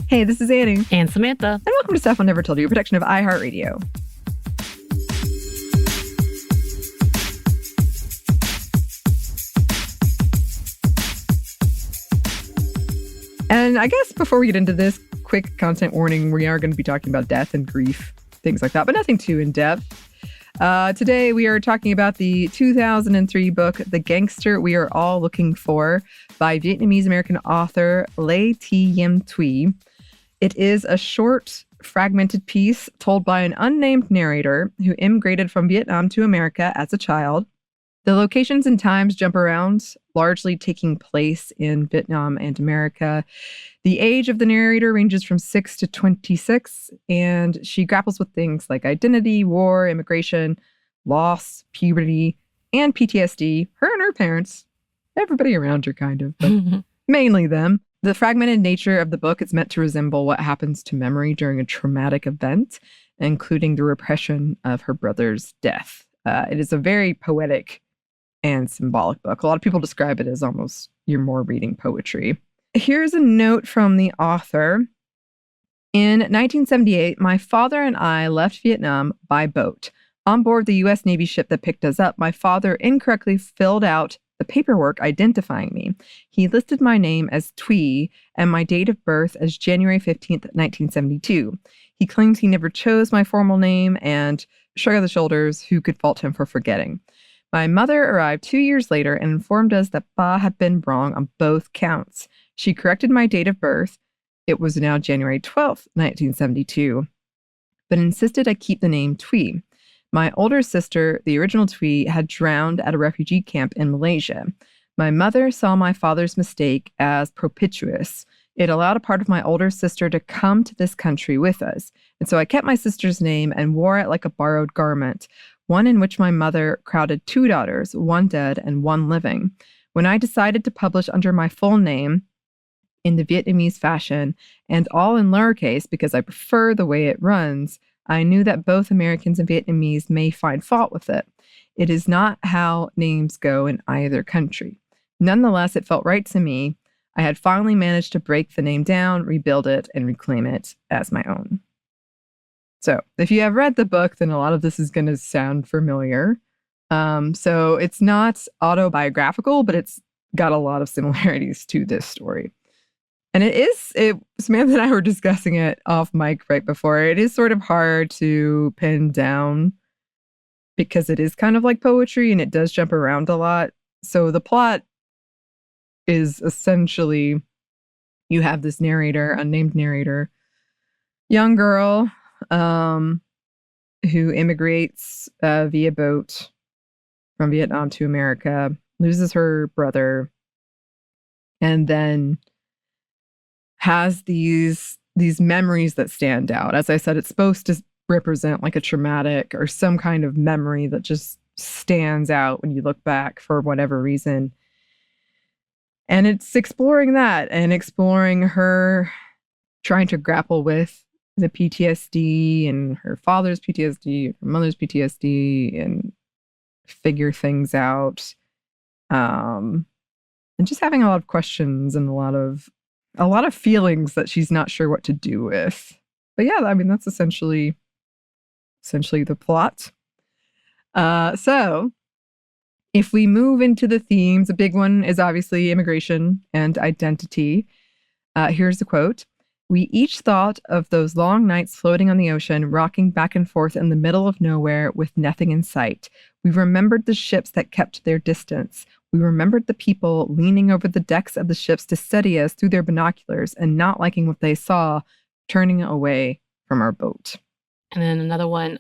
Hey, this is Anney. And Samantha. And welcome to Stuff I'll Never Told You, a production of iHeartRadio. And I guess before we get into this, quick content warning, we are going to be talking about death and grief, things like that, but nothing too in-depth. Today, we are talking about the 2003 book, The Gangster We Are All Looking For, by Vietnamese-American author diem thúy. It is a short, fragmented piece told by an unnamed narrator who immigrated from Vietnam to America as a child. The locations and times jump around, largely taking place in Vietnam and America. The age of the narrator ranges from 6 to 26, and she grapples with things like identity, war, immigration, loss, puberty, and PTSD. Her and her parents, everybody around her kind of, but mainly them. The fragmented nature of the book is meant to resemble what happens to memory during a traumatic event, including the repression of her brother's death. It is a very poetic and symbolic book. A lot of people describe it as almost you're more reading poetry. Here's a note from the author. In 1978, my father and I left Vietnam by boat. On board the U.S. Navy ship that picked us up, my father incorrectly filled out the paperwork identifying me. He listed my name as thúy and my date of birth as January 15th, 1972. He claims he never chose my formal name and, shrug of the shoulders, who could fault him for forgetting? My mother arrived 2 years later and informed us that Ba had been wrong on both counts. She corrected my date of birth. It was now January 12th, 1972, but insisted I keep the name thúy. My older sister, the original thúy, had drowned at a refugee camp in Malaysia. My mother saw my father's mistake as propitious. It allowed a part of my older sister to come to this country with us. And so I kept my sister's name and wore it like a borrowed garment, one in which my mother crowded 2 daughters, one dead and one living. When I decided to publish under my full name in the Vietnamese fashion, and all in lowercase because I prefer the way it runs, I knew that both Americans and Vietnamese may find fault with it. It is not how names go in either country. Nonetheless, it felt right to me. I had finally managed to break the name down, rebuild it, and reclaim it as my own. So if you have read the book, then a lot of this is going to sound familiar. So it's not autobiographical, but it's got a lot of similarities to this story. And Samantha and I were discussing it off mic right before. It is sort of hard to pin down because it is kind of like poetry and it does jump around a lot. So the plot is essentially you have this narrator, unnamed narrator, young girl, who immigrates via boat from Vietnam to America, loses her brother, and then has these memories that stand out. As I said, it's supposed to represent like a traumatic or some kind of memory that just stands out when you look back for whatever reason. And it's exploring that and exploring her trying to grapple with the PTSD and her father's PTSD, her mother's PTSD, and figure things out. And just having a lot of questions and a lot of feelings that she's not sure what to do with. But yeah, I mean, that's essentially the plot. So if we move into the themes, a big one is obviously immigration and identity. Here's the quote. We each thought of those long nights floating on the ocean, rocking back and forth in the middle of nowhere with nothing in sight. We remembered the ships that kept their distance. We remembered the people leaning over the decks of the ships to study us through their binoculars and not liking what they saw, turning away from our boat. And then another one,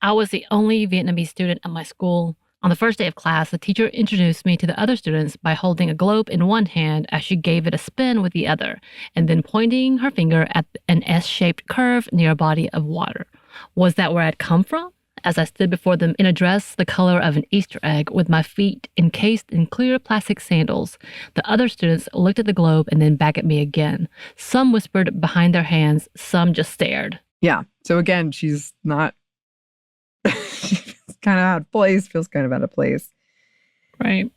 I was the only Vietnamese student at my school. On the first day of class, the teacher introduced me to the other students by holding a globe in one hand as she gave it a spin with the other, and then pointing her finger at an S-shaped curve near a body of water. Was that where I'd come from? As I stood before them in a dress the color of an Easter egg with my feet encased in clear plastic sandals, the other students looked at the globe and then back at me again. Some whispered behind their hands, some just stared. Yeah. So again, she's not... kind of out of place. Right.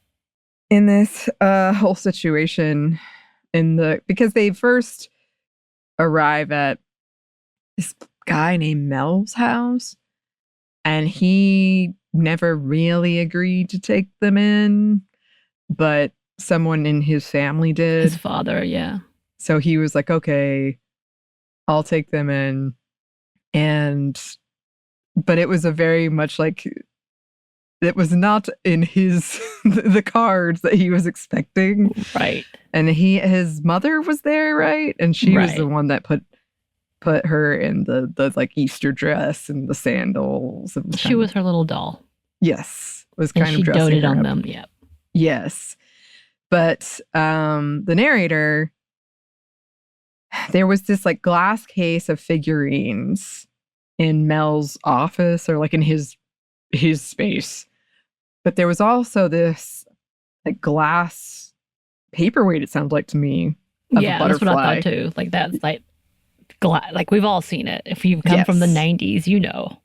In this whole situation, because they first arrive at this guy named Mel's house, and he never really agreed to take them in, but someone in his family did. His father, yeah. So he was like, okay, I'll take them in. But it was a very much like, it was not in the cards that he was expecting. Right. And his mother was there, right? And she was the Right. one that put her in the like Easter dress and the sandals. And She was her little doll. Yes. Was And kind she of dressing doted her on up. them, yeah. Yes. But the narrator, there was this like glass case of figurines in Mel's office, or like in his space. But there was also this like glass paperweight, it sounds like to me, of a Yeah, that's butterfly. what I thought too. Like that's like like we've all seen it. If you've come from the 90s, you know.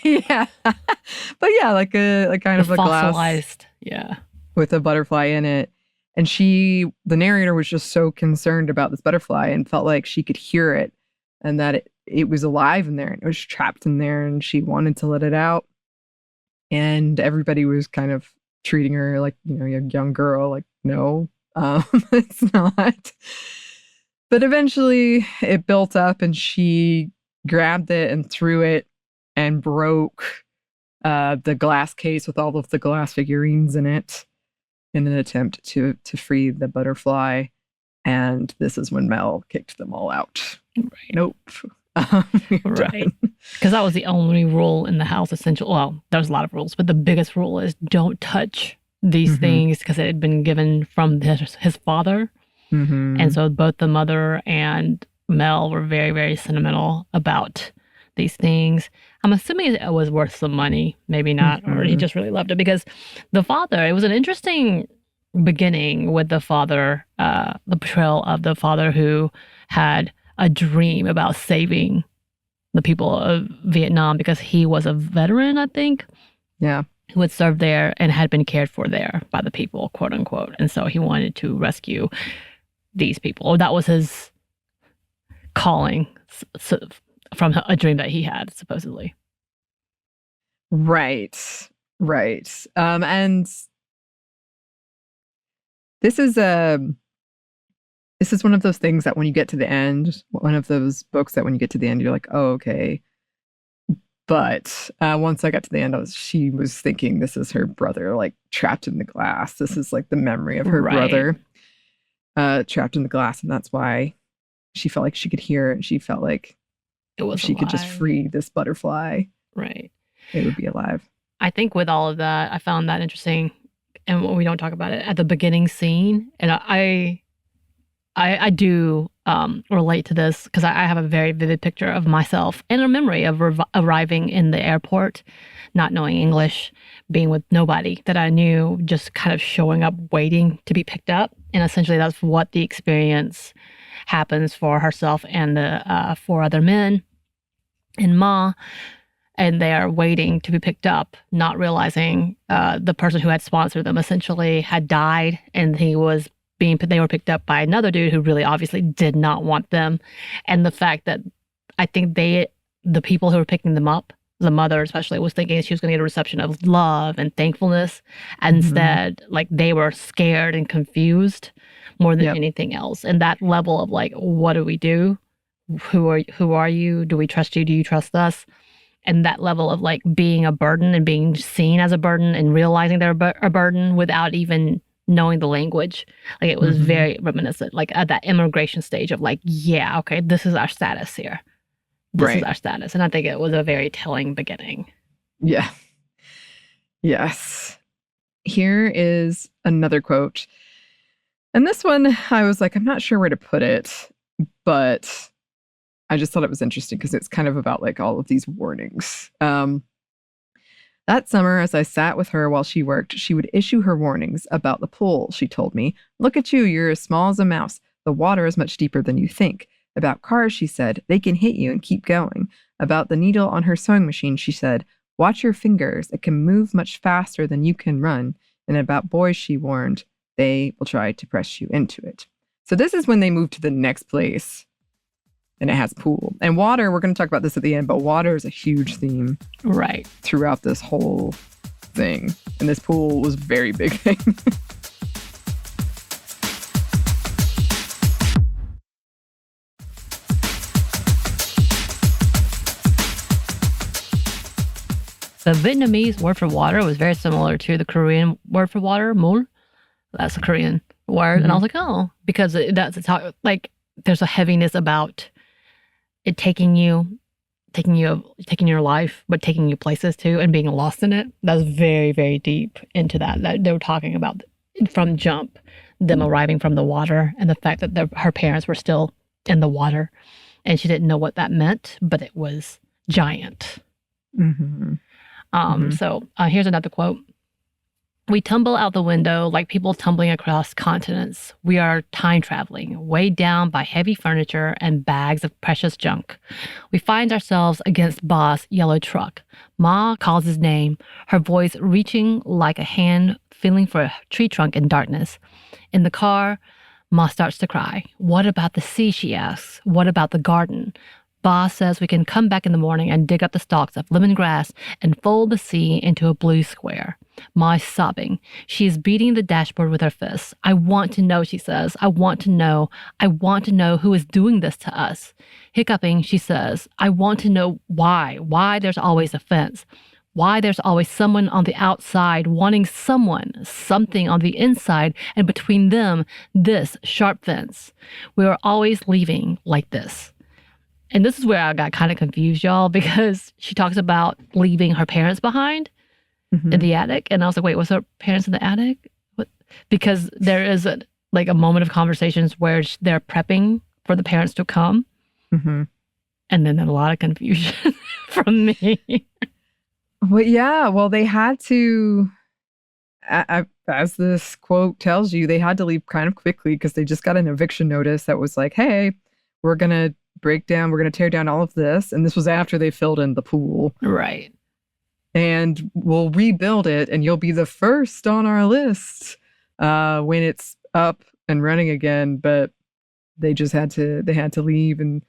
Yeah. But yeah, like a kind of a glass fossilized, yeah. with a butterfly in it. And the narrator was just so concerned about this butterfly and felt like she could hear it and that it was alive in there and it was trapped in there and she wanted to let it out. And everybody was kind of treating her like, a young girl, like, no, it's not. But eventually it built up and she grabbed it and threw it and broke the glass case with all of the glass figurines in it in an attempt to free the butterfly. And this is when Mel kicked them all out. Right. Nope. Right. Because that was the only rule in the house, essentially. Well, there's a lot of rules, but the biggest rule is don't touch these things because it had been given from his father. And so both the mother and Mel were very, very sentimental about these things. I'm assuming it was worth some money, maybe not, or he just really loved it because the father, it was an interesting beginning with the father, the portrayal of the father who had a dream about saving the people of Vietnam because he was a veteran, I think. Yeah. Who had served there and had been cared for there by the people, quote unquote. And so he wanted to rescue these people. Or that was his calling from a dream that he had, supposedly. Right. And this is one of those things that when you get to the end, one of those books that when you get to the end, you're like, oh, okay. But once I got to the end, she was thinking this is her brother, like trapped in the glass. This is like the memory of her brother trapped in the glass. And that's why she felt like she could hear it. She felt like if she could just free this butterfly, right, it would be alive. I think with all of that, I found that interesting. And when we don't talk about it at the beginning scene, and I do relate to this because I have a very vivid picture of myself and a memory of arriving in the airport, not knowing English, being with nobody that I knew, just kind of showing up, waiting to be picked up. And essentially that's what the experience happens for herself and the 4 other men and Ma. And they are waiting to be picked up, not realizing the person who had sponsored them essentially had died, and they were picked up by another dude who really obviously did not want them. And the fact that I think the people who were picking them up, the mother especially, was thinking she was going to get a reception of love and thankfulness. And instead, like, they were scared and confused more than anything else. And that level of like, what do we do? Who are you? Do we trust you? Do you trust us? And that level of like being a burden and being seen as a burden and realizing they're a burden without even knowing the language. Like, it was very reminiscent, like at that immigration stage of like, yeah, okay, this is our status here. This is our status. And I think it was a very telling beginning. Yeah. Yes. Here is another quote. And this one, I was like, I'm not sure where to put it, but I just thought it was interesting because it's kind of about like all of these warnings. That summer, as I sat with her while she worked, she would issue her warnings about the pool. She told me, "Look at you, you're as small as a mouse. The water is much deeper than you think." About cars, she said, "They can hit you and keep going." About the needle on her sewing machine, she said, "Watch your fingers. It can move much faster than you can run." And about boys, she warned, "They will try to press you into it." So this is when they moved to the next place and it has a pool. And water, we're going to talk about this at the end, but water is a huge theme Right. throughout this whole thing. And this pool was a very big thing. The Vietnamese word for water was very similar to the Korean word for water, mul. That's a Korean word. And I was like, oh, because that's how, like, there's a heaviness about it taking your life, but taking you places too, and being lost in it. That's very, very deep into that. That they were talking about from jump, them arriving from the water, and the fact that her parents were still in the water, and she didn't know what that meant, but it was giant. Mm-hmm. So here's another quote. We tumble out the window like people tumbling across continents. We are time traveling, weighed down by heavy furniture and bags of precious junk. We find ourselves against Ba's yellow truck. Ma calls his name, her voice reaching like a hand feeling for a tree trunk in darkness. In the car, Ma starts to cry. What about the sea, she asks. What about the garden? Ba says we can come back in the morning and dig up the stalks of lemongrass and fold the sea into a blue square. Ma is sobbing. She is beating the dashboard with her fists. I want to know, she says. I want to know. I want to know who is doing this to us. Hiccuping, she says, I want to know why. Why there's always a fence. Why there's always someone on the outside wanting something on the inside, and between them, this sharp fence. We are always leaving like this. And this is where I got kind of confused, y'all, because she talks about leaving her parents behind in the attic. And I was like, wait, was her parents in the attic? What? Because there is a moment of conversations where they're prepping for the parents to come. Mm-hmm. And then a lot of confusion from me. Well, yeah. Well, they had to, as this quote tells you, they had to leave kind of quickly because they just got an eviction notice that was like, hey, we're going to tear down all of this. And this was after they filled in the pool. Right. And we'll rebuild it, and you'll be the first on our list when it's up and running again. But they just had to leave and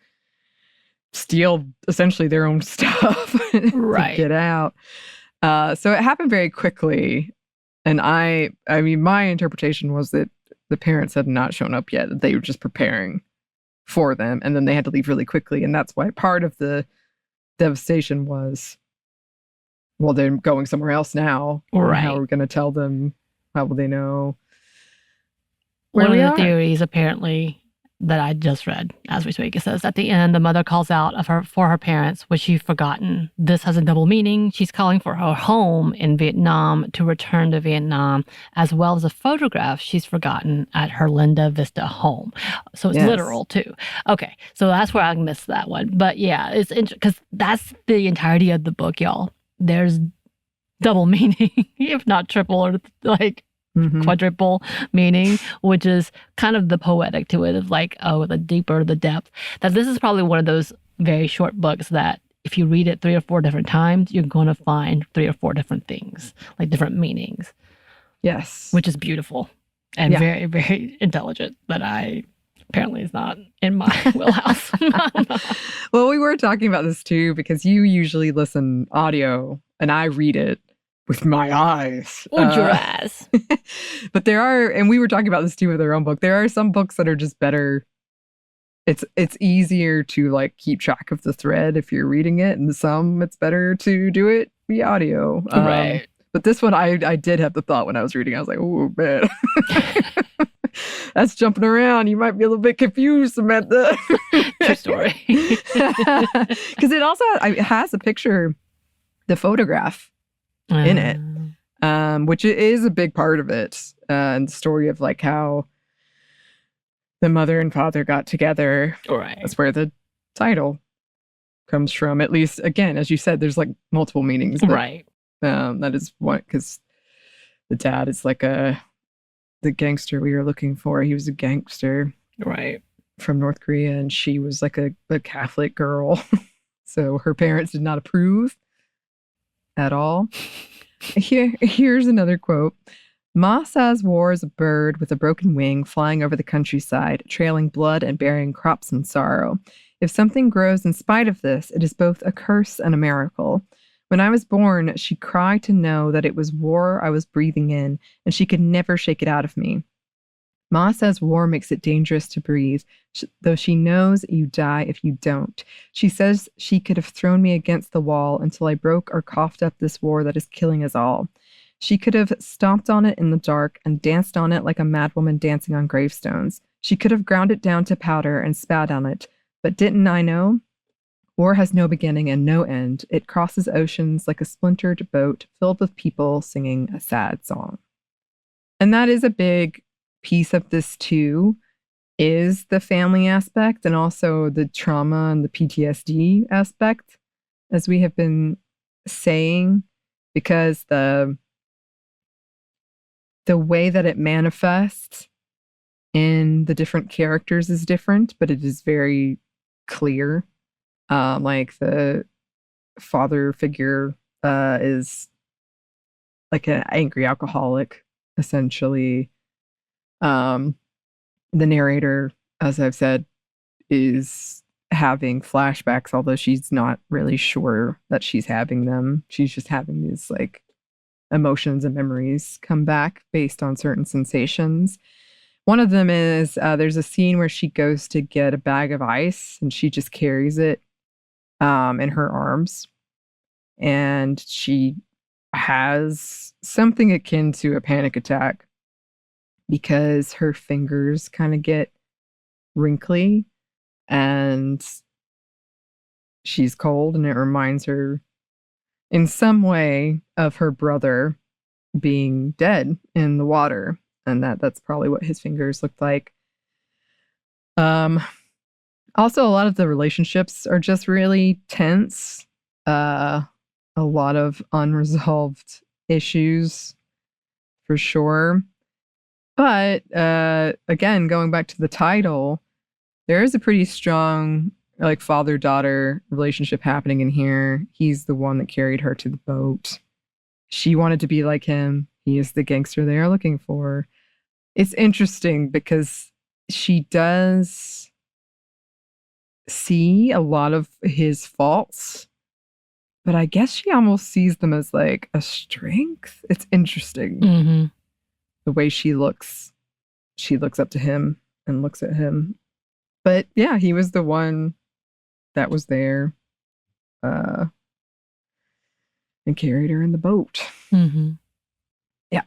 steal essentially their own stuff right. to get out. So it happened very quickly. And I mean, my interpretation was that the parents had not shown up yet, that they were just preparing for them, and then they had to leave really quickly. And that's why part of the devastation was, well, they're going somewhere else now. Right. How are we going to tell them? How will they know? One of the theories, apparently, that I just read as we speak, it says at the end, the mother calls out for her parents, which she's forgotten. This has a double meaning. She's calling for her home in Vietnam to return to Vietnam, as well as a photograph she's forgotten at her Linda Vista home. So it's literal too. Okay, so that's where I missed that one. But yeah, it's interesting because that's the entirety of the book, y'all. There's double meaning, if not triple or quadruple meaning, which is kind of the poetic to it of like, oh, the deeper the depth. That this is probably one of those very short books that if you read it 3 or 4 different times, you're going to find 3 or 4 different things, like different meanings. Yes. Which is beautiful and very, very intelligent, that I apparently is not in my wheelhouse. Well, we were talking about this too, because you usually listen audio and I read it with my eyes. With your eyes. But there are, and we were talking about this too with our own book, there are some books that are just better. It's easier to like keep track of the thread if you're reading it, and some it's better to do it via audio. Right. But this one, I did have the thought when I was reading. I was like, oh, man. That's jumping around. You might be a little bit confused, Samantha. True story. Because it has a picture, the photograph in it, which is a big part of it. And the story of like how the mother and father got together. Right. That's where the title comes from. At least, again, as you said, there's like multiple meanings. But, right. That is what, because the dad is like the gangster we were looking for. He was a gangster. Right. From North Korea, and she was like a Catholic girl. So her parents did not approve at all. Here's another quote. Ma says war is a bird with a broken wing flying over the countryside, trailing blood and bearing crops and sorrow. If something grows in spite of this, it is both a curse and a miracle. When I was born, she cried to know that it was war I was breathing in, and she could never shake it out of me. Ma says war makes it dangerous to breathe, though she knows you die if you don't. She says she could have thrown me against the wall until I broke or coughed up this war that is killing us all. She could have stomped on it in the dark and danced on it like a madwoman dancing on gravestones. She could have ground it down to powder and spat on it. But didn't I know? War has no beginning and no end. It crosses oceans like a splintered boat filled with people singing a sad song. And that is a big piece of this too, is the family aspect and also the trauma and the PTSD aspect, as we have been saying, because the way that it manifests in the different characters is different, but it is very clear. Like the father figure is like an angry alcoholic, essentially. The narrator, as I've said, is having flashbacks, although she's not really sure that she's having them. She's just having these like emotions and memories come back based on certain sensations. One of them is there's a scene where she goes to get a bag of ice and she just carries it in her arms. And she has something akin to a panic attack because her fingers kind of get wrinkly and she's cold, and it reminds her in some way of her brother being dead in the water, and that's probably what his fingers looked like. Also, a lot of the relationships are just really tense. A lot of unresolved issues for sure. But again, going back to the title, there is a pretty strong like father-daughter relationship happening in here. He's the one that carried her to the boat. She wanted to be like him. He is the gangster they are looking for. It's interesting because she does see a lot of his faults, but I guess she almost sees them as like a strength. It's interesting. Mm-hmm. The way she looks up to him and looks at him. But yeah, he was the one that was there and carried her in the boat. Mm-hmm. Yeah.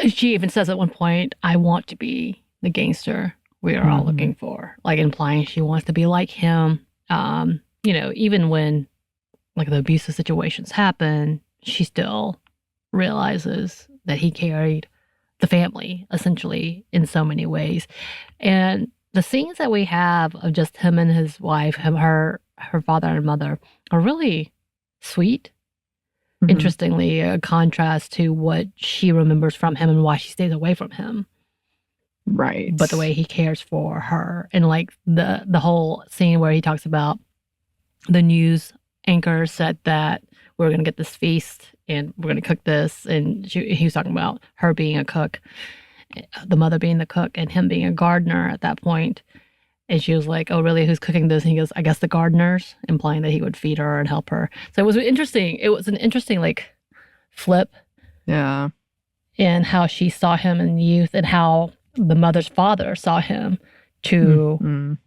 She even says at one point, I want to be the gangster we are all looking for, like implying she wants to be like him. Even when like the abusive situations happen, she still realizes that he carried the family essentially in so many ways. And the scenes that we have of just him and his wife, her father and mother, are really sweet. Mm-hmm. Interestingly, a contrast to what she remembers from him and why she stays away from him. Right. But the way he cares for her, and like the whole scene where he talks about the news anchor said that we're going to get this feast and we're going to cook this, and he was talking about her being a cook, the mother being the cook, and him being a gardener at that point. And she was like, "Oh, really? Who's cooking this?" And he goes, "I guess the gardeners," implying that he would feed her and help her. So it was interesting. It was an interesting like flip. Yeah. And how she saw him in youth, and how the mother's father saw him to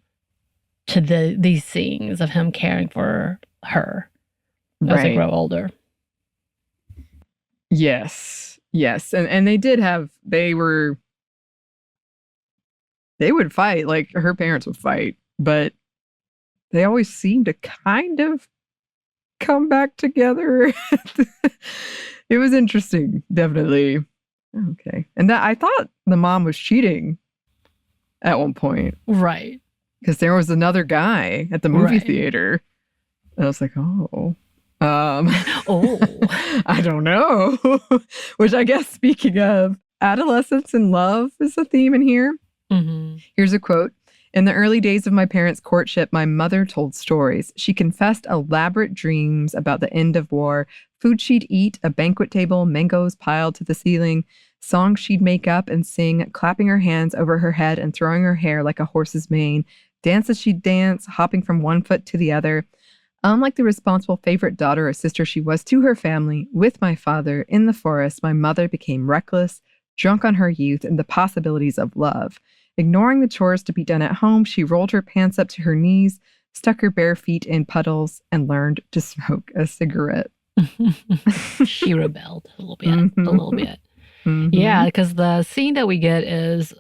these scenes of him caring for her as they grow older. Yes. And they would fight, like her parents would fight, but they always seemed to kind of come back together. It was interesting, definitely. Okay. And that I thought the mom was cheating at one point. Right. Because there was another guy at the movie theater. And I was like, oh. I don't know. Which I guess, speaking of adolescence and love, is a theme in here. Mm-hmm. Here's a quote. "In the early days of my parents' courtship, my mother told stories. She confessed elaborate dreams about the end of war, food she'd eat, a banquet table, mangoes piled to the ceiling. songs she'd make up and sing, clapping her hands over her head and throwing her hair like a horse's mane, dances she'd dance, hopping from one foot to the other. Unlike the responsible favorite daughter or sister she was to her family, with my father in the forest, my mother became reckless, drunk on her youth and the possibilities of love. Ignoring the chores to be done at home, she rolled her pants up to her knees, stuck her bare feet in puddles, and learned to smoke a cigarette. She rebelled a little bit. A little bit. Yeah, because the scene that we get is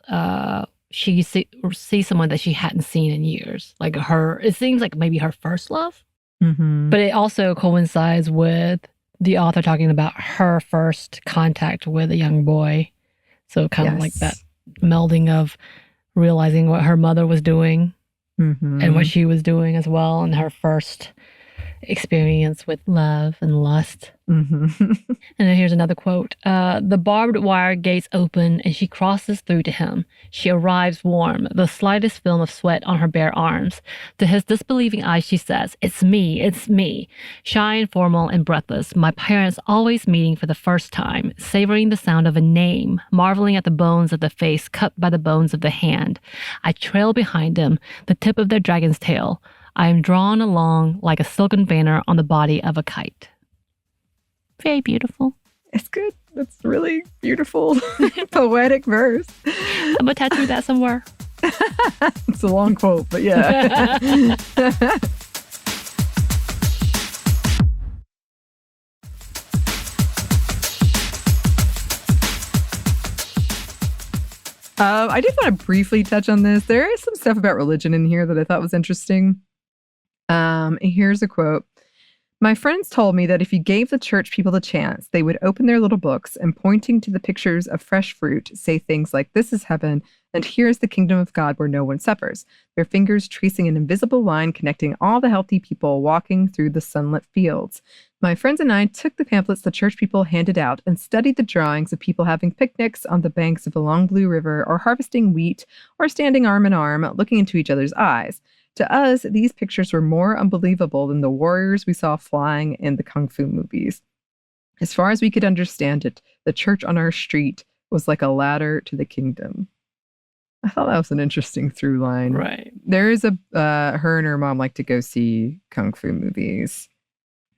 she sees someone that she hadn't seen in years. Like it seems like maybe her first love. But it also coincides with the author talking about her first contact with a young boy. So kind of like that melding of realizing what her mother was doing and what she was doing as well, and her first experience with love and lust. And then here's another quote. The barbed wire gates open and she crosses through to him. She arrives warm, the slightest film of sweat on her bare arms. To his disbelieving eyes, she says, it's me. Shy and formal and breathless, my parents always meeting for the first time, savoring the sound of a name, marveling at the bones of the face cut by the bones of the hand. I trail behind them, the tip of their dragon's tail. I am drawn along like a silken banner on the body of a kite. Very beautiful. It's good. That's really beautiful. Poetic verse. I'm going to tattoo that somewhere. It's a long quote, but yeah. I did want to briefly touch on this. There is some stuff about religion in here that I thought was interesting. Here's a quote. My friends told me that if you gave the church people the chance, they would open their little books and, pointing to the pictures of fresh fruit, say things like, this is heaven, and here's the kingdom of God where no one suffers, their fingers tracing an invisible line connecting all the healthy people walking through the sunlit fields. My friends and I took the pamphlets the church people handed out and studied the drawings of people having picnics on the banks of a long blue river, or harvesting wheat, or standing arm in arm, looking into each other's eyes. To us, these pictures were more unbelievable than the warriors we saw flying in the kung fu movies. As far as we could understand it, the church on our street was like a ladder to the kingdom. I thought that was an interesting through line. Right. There is her and her mom like to go see kung fu movies.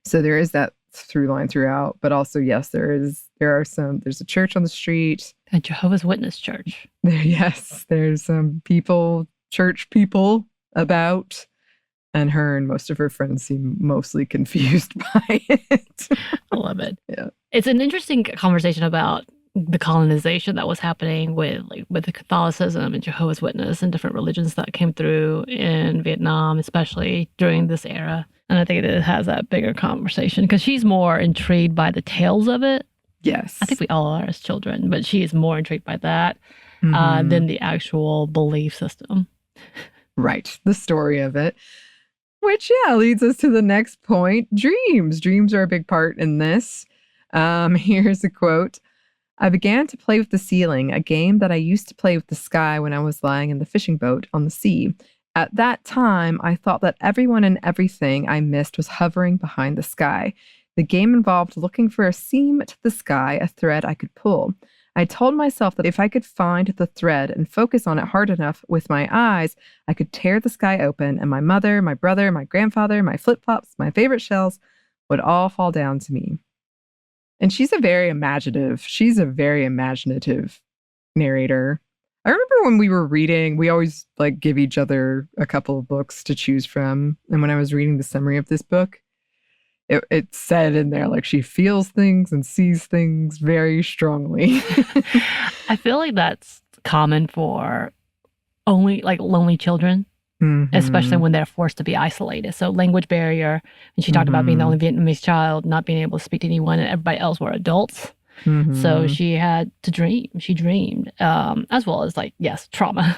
So there is that through line throughout. But also, yes, there's a church on the street. A Jehovah's Witness church. Yes, there's some church people about, and her and most of her friends seem mostly confused by it. I love it. Yeah. It's an interesting conversation about the colonization that was happening with the Catholicism and Jehovah's Witness and different religions that came through in Vietnam, especially during this era. And I think it has that bigger conversation because she's more intrigued by the tales of it. Yes. I think we all are as children, but she is more intrigued by that than the actual belief system. Right. The story of it. Which, leads us to the next point. Dreams. Dreams are a big part in this. Here's a quote. I began to play with the ceiling, a game that I used to play with the sky when I was lying in the fishing boat on the sea. At that time, I thought that everyone and everything I missed was hovering behind the sky. The game involved looking for a seam to the sky, a thread I could pull. I told myself that if I could find the thread and focus on it hard enough with my eyes, I could tear the sky open and my mother, my brother, my grandfather, my flip-flops, my favorite shells would all fall down to me. And she's a very imaginative narrator. I remember when we were reading, we always give each other a couple of books to choose from. And when I was reading the summary of this book, it said in there, she feels things and sees things very strongly. I feel like that's common for only lonely children, especially when they're forced to be isolated. So language barrier, and she talked about being the only Vietnamese child, not being able to speak to anyone, and everybody else were adults. So she had to dream. She dreamed, as well as trauma.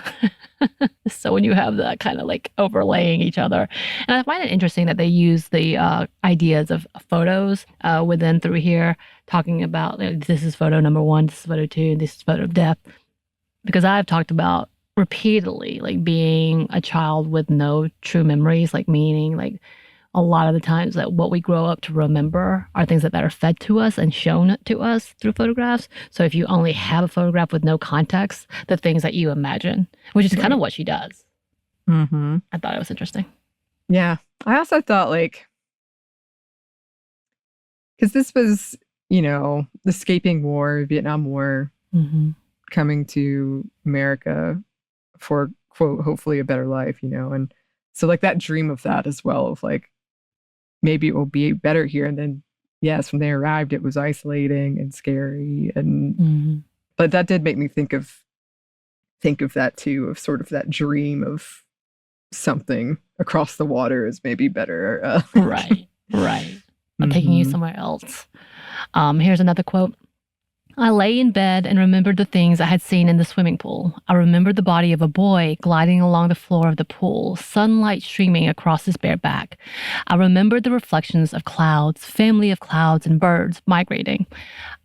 So when you have that kind of overlaying each other, and I find it interesting that they use the ideas of photos within through here, talking about this is photo number 1, this is photo 2, and this is photo of death, because I've talked about repeatedly being a child with no true memories, meaning a lot of the times that what we grow up to remember are things that are fed to us and shown to us through photographs. So if you only have a photograph with no context, the things that you imagine, which is kind of what she does. Mm-hmm. I thought it was interesting. Yeah. I also thought, like, because this was, you know, escaping war, Vietnam War, coming to America for, quote, hopefully a better life, you know? And so, like, that dream of that as well, of like, maybe it will be better here. And then, yes, when they arrived, it was isolating and scary. And, but that did make me think of that too, of sort of that dream of something across the water is maybe better. Right. I'm taking you somewhere else. Here's another quote. I lay in bed and remembered the things I had seen in the swimming pool. I remembered the body of a boy gliding along the floor of the pool, sunlight streaming across his bare back. I remembered the reflections of clouds, family of clouds and birds migrating.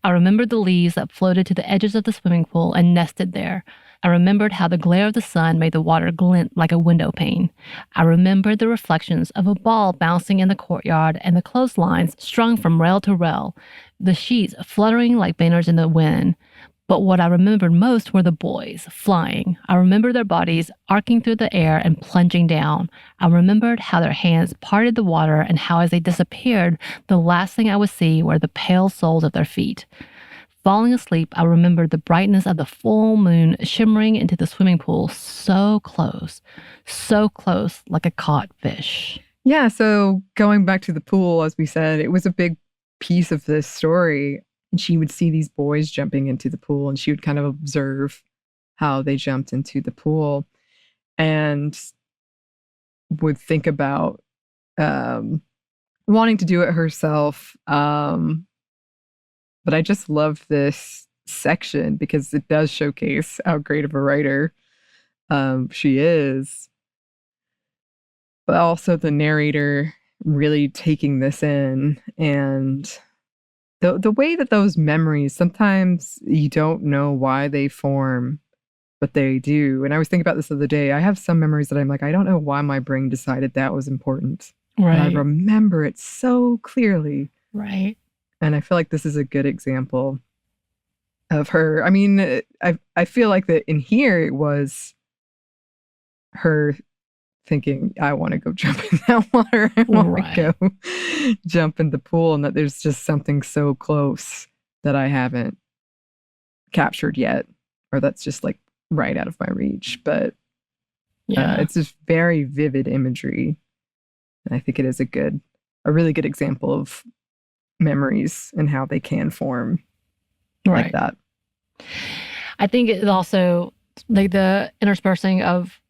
I remembered the leaves that floated to the edges of the swimming pool and nested there. I remembered how the glare of the sun made the water glint like a window pane. I remembered the reflections of a ball bouncing in the courtyard and the clotheslines strung from rail to rail, the sheets fluttering like banners in the wind. But what I remembered most were the boys flying. I remembered their bodies arcing through the air and plunging down. I remembered how their hands parted the water and how as they disappeared, the last thing I would see were the pale soles of their feet. Falling asleep, I remembered the brightness of the full moon shimmering into the swimming pool so close, like a caught fish. Yeah, so going back to the pool, as we said, it was a big piece of this story. And she would see these boys jumping into the pool, and she would kind of observe how they jumped into the pool and would think about wanting to do it herself. But I just love this section because it does showcase how great of a writer she is. But also the narrator really taking this in, and the way that those memories, sometimes you don't know why they form, but they do. And I was thinking about this the other day. I have some memories that I'm like, I don't know why my brain decided that was important. Right. But I remember it so clearly. Right. And I feel like this is a good example of her. I mean, I feel like that in here it was her thinking, I want to go jump in that water. I want to go jump in the pool, and that there's just something so close that I haven't captured yet, or that's just like right out of my reach. But it's just very vivid imagery. And I think it is a really good example of memories and how they can form like that. I think it also, like, the interspersing of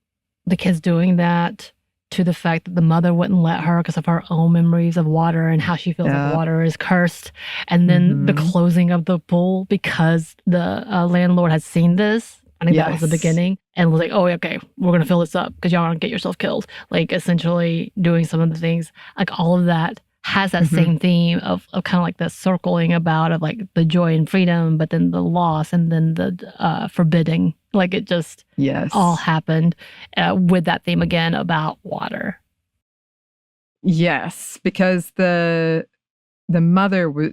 the kids doing that to the fact that the mother wouldn't let her because of her own memories of water and how she feels like water is cursed. And then the closing of the pool because the landlord had seen this. I think that was the beginning, and was like, oh, okay, we're going to fill this up because y'all aren't get yourself killed. Like, essentially doing some of the things, like all of that has that same theme of kind of like the circling about of like the joy and freedom, but then the loss and then the forbidding. Like, it just all happened with that theme again about water. Yes, because the mother was,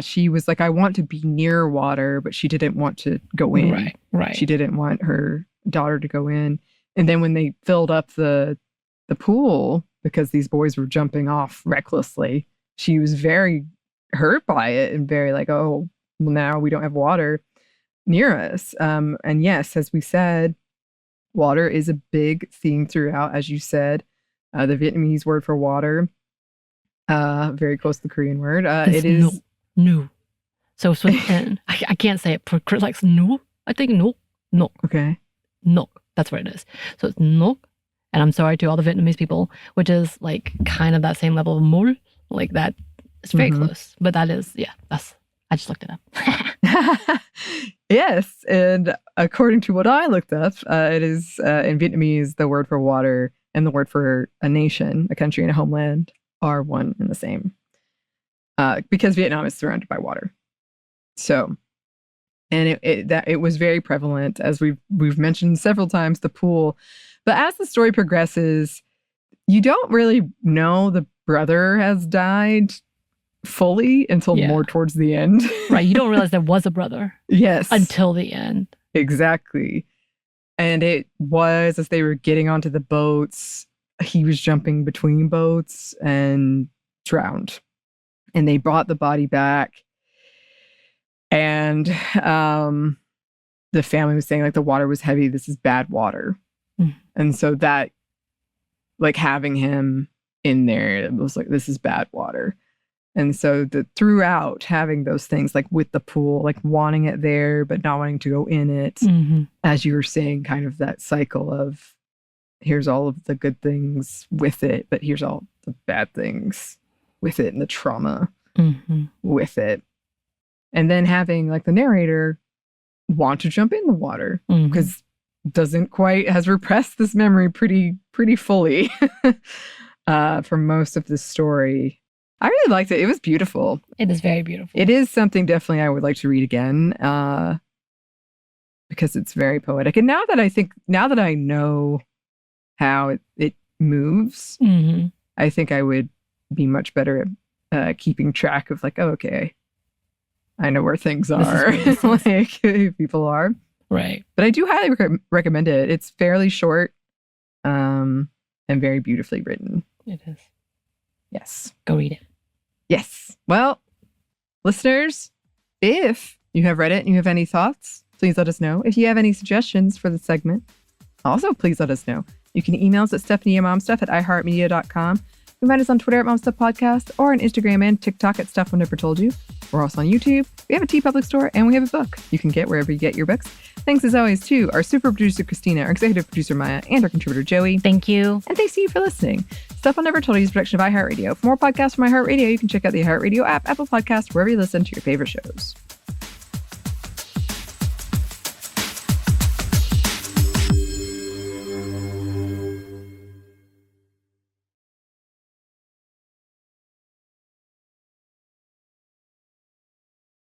she was like, I want to be near water, but she didn't want to go in. Right. She didn't want her daughter to go in. And then when they filled up the pool, because these boys were jumping off recklessly, she was very hurt by it and very like, oh, well, now we don't have water near us. And yes, as we said, water is a big theme throughout, as you said. The Vietnamese word for water, very close to the Korean word. It is no. So it's with N. I can't say it like no. I think no. Okay. No, that's what it is. So it's no. And I'm sorry to all the Vietnamese people, which is like kind of that same level of mol, like that. It's very close, but that is, I just looked it up. Yes, and according to what I looked up, it is in Vietnamese, the word for water and the word for a nation, a country and a homeland are one and the same. Because Vietnam is surrounded by water. So, and it was very prevalent, as we've mentioned several times, the pool. But as the story progresses, you don't really know the brother has died fully until more towards the end. Right. You don't realize there was a brother. Yes. Until the end. Exactly. And it was as they were getting onto the boats, he was jumping between boats and drowned. And they brought the body back. And the family was saying, like, the water was heavy. This is bad water. Mm. And so that, like, having him in there, it was like, this is bad water. And so throughout having those things, like with the pool, like wanting it there, but not wanting to go in it, as you were saying, kind of that cycle of here's all of the good things with it, but here's all the bad things with it and the trauma with it. And then having like the narrator want to jump in the water because has repressed this memory pretty fully for most of the story. I really liked it. It was beautiful. It is very beautiful. It is something definitely I would like to read again because it's very poetic. And now that I know how it moves, I think I would be much better at keeping track of like, oh, okay, I know where things are, like who people are. Right. But I do highly recommend it. It's fairly short and very beautifully written. It is. Yes. Go read it. Yes. Well, listeners, if you have read it and you have any thoughts, please let us know. If you have any suggestions for the segment, also please let us know. You can email us at stephanieandmomstuff@iheartmedia.com. You can find us on Twitter at momstuffpodcast or on Instagram and TikTok at Stuff I Never Told You. We're also on YouTube. We have a TeePublic store and we have a book you can get wherever you get your books. Thanks as always to our super producer Christina, our executive producer Maya, and our contributor Joey. Thank you. And thanks to you for listening. Stuff I Never Told You is a production of iHeartRadio. For more podcasts from iHeartRadio, you can check out the iHeartRadio app, Apple Podcasts, wherever you listen to your favorite shows.